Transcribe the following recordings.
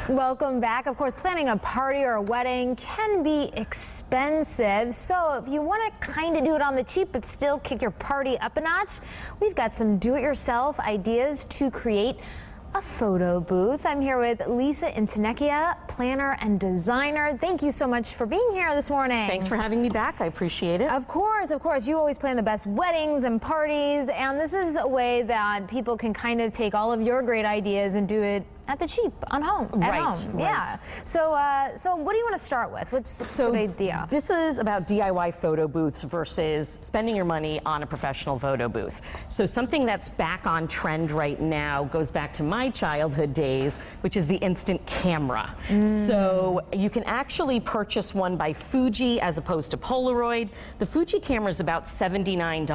Welcome back. Of course, planning a party or a wedding can be expensive. So if you want to kind of do it on the cheap but still kick your party up a notch, we've got some do-it-yourself ideas to create a photo booth. I'm here with Lisa Connecticut, planner and designer. Thank you so much for being here this morning. Thanks for having me back. I appreciate it. Of course. You always plan the best weddings and parties, and this is a way that people can kind of take all of your great ideas and do it at the cheap, at home. Right. Yeah. So what do you want to start with? What's a good idea? This is about DIY photo booths versus spending your money on a professional photo booth. So something that's back on trend right now goes back to my childhood days, which is the instant camera. So you can actually purchase one by Fuji as opposed to Polaroid. The Fuji camera is about $79.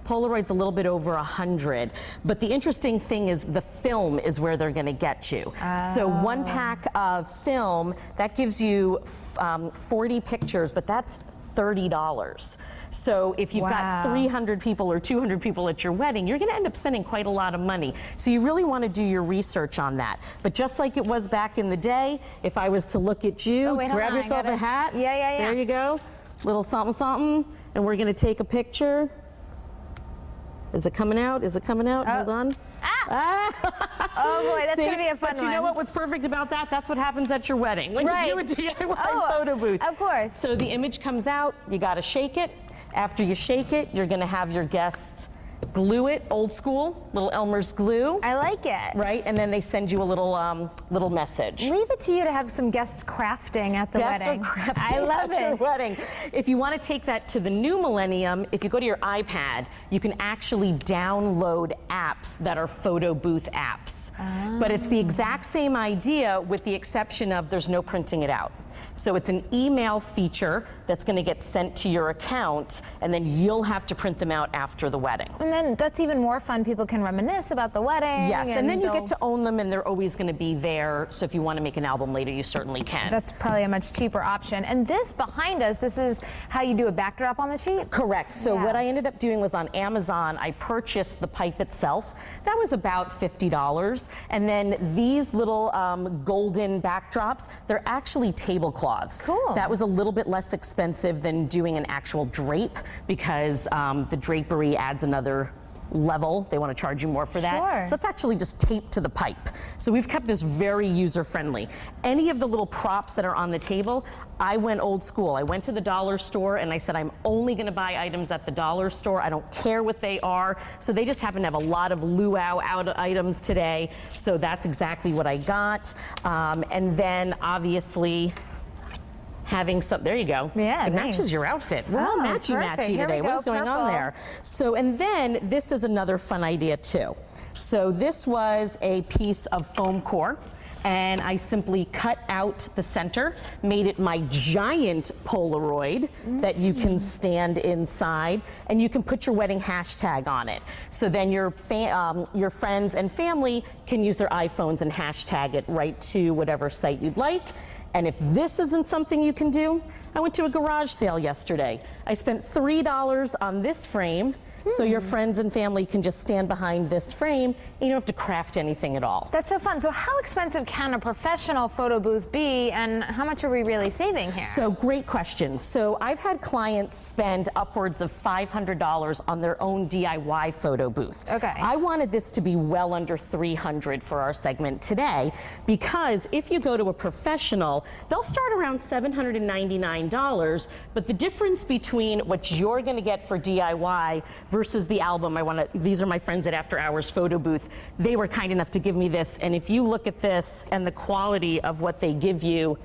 Polaroid's a little bit over $100. But the interesting thing is the film is where they're going to get you. So one pack of film, that gives you 40 pictures, but that's $30. So if you've got 300 people or 200 people at your wedding, you're going to end up spending quite a lot of money. So you really want to do your research on that. But just like it was back in the day, if I was to look at you, grab yourself a hat. Yeah. There you go. Little something, something. And we're going to take a picture. Is it coming out? Is it coming out? Hold on. Oh boy, that's going to be a fun one. But you know what? What's perfect about that? That's what happens at your wedding when you do a DIY photo booth. Of course. So the image comes out, you got to shake it. After you shake it, you're going to have your guests glue it, old school, little Elmer's glue. I like it. Right, and then they send you a little message. Leave it to you to have some guests crafting at the wedding. I love it. Your wedding. If you want to take that to the new millennium, if you go to your iPad, you can actually download apps that are photo booth apps. But it's the exact same idea with the exception of there's no printing it out. So it's an email feature that's going to get sent to your account, and then you'll have to print them out after the wedding. And then that's even more fun. People can reminisce about the wedding. Yes, and then you get to own them, and they're always going to be there. So if you want to make an album later, you certainly can. That's probably a much cheaper option. And this behind us, this is how you do a backdrop on the cheap? Correct. So what I ended up doing was on Amazon, I purchased the pipe itself. That was about $50. And then these little golden backdrops, they're actually tablecloths. Cool. That was a little bit less expensive than doing an actual drape because the drapery adds another level. They want to charge you more for that. Sure. So it's actually just taped to the pipe. So we've kept this very user-friendly. Any of the little props that are on the table, I went old school. I went to the dollar store and I said, I'm only going to buy items at the dollar store. I don't care what they are. So they just happen to have a lot of luau out items today. So that's exactly what I got. And then obviously having some, there you go. Yeah, it matches your outfit. We're all matchy-matchy today. What is going on there? So, and then this is another fun idea too. So this was a piece of foam core, and I simply cut out the center, made it my giant Polaroid that you can stand inside, and you can put your wedding hashtag on it. So then your friends and family can use their iPhones and hashtag it right to whatever site you'd like. And if this isn't something you can do, I went to a garage sale yesterday. I spent $3 on this frame. So your friends and family can just stand behind this frame, and you don't have to craft anything at all. That's so fun. So how expensive can a professional photo booth be, and how much are we really saving here? So great question. So I've had clients spend upwards of $500 on their own DIY photo booth. Okay. I wanted this to be well under $300 for our segment today, because if you go to a professional, they'll start around $799, but the difference between what you're going to get for DIY versus the album, these are my friends at After Hours Photo Booth. They were kind enough to give me this, and if you look at this and the quality of what they give you,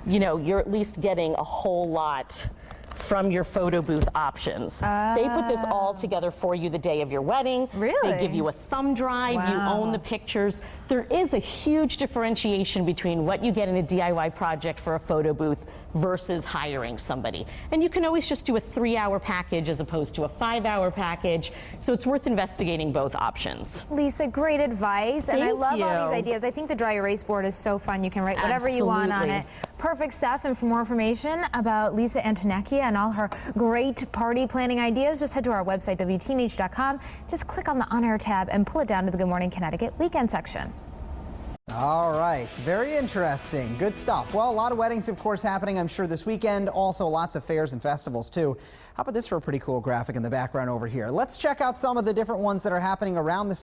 you know, you're at least getting a whole lot from your photo booth options. They put this all together for you the day of your wedding. Really? They give you a thumb drive, you own the pictures. There is a huge differentiation between what you get in a DIY project for a photo booth versus hiring somebody. And you can always just do a 3-hour package as opposed to a 5-hour package, so it's worth investigating both options. Lisa, great advice, and I love all these ideas. I think the dry erase board is so fun. You can write whatever you want on it. Perfect stuff. And for more information about Lisa Connecticut and all her great party planning ideas, just head to our website, WTNH.com. Just click on the On Air tab and pull it down to the Good Morning Connecticut weekend section. All right, very interesting. Good stuff. Well, a lot of weddings, of course, happening, I'm sure, this weekend. Also, lots of fairs and festivals, too. How about this for a pretty cool graphic in the background over here? Let's check out some of the different ones that are happening around the